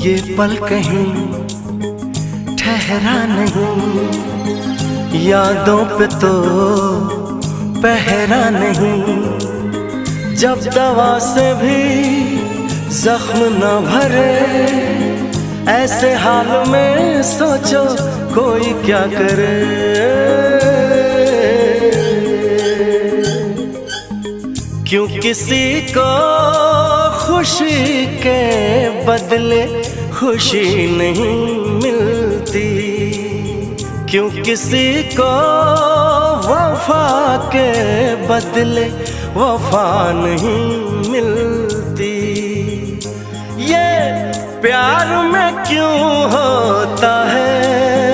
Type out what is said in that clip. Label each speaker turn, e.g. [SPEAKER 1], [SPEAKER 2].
[SPEAKER 1] ये पल कहीं ठहरा नहीं, यादों पे तो पहरा नहीं। जब दवा से भी जख्म न भरे, ऐसे हाल में सोचो कोई क्या करे। क्यों किसी को खुशी के बदले खुशी नहीं मिलती, क्यों किसी को वफा के बदले वफा नहीं मिलती। ये प्यार में क्यों होता है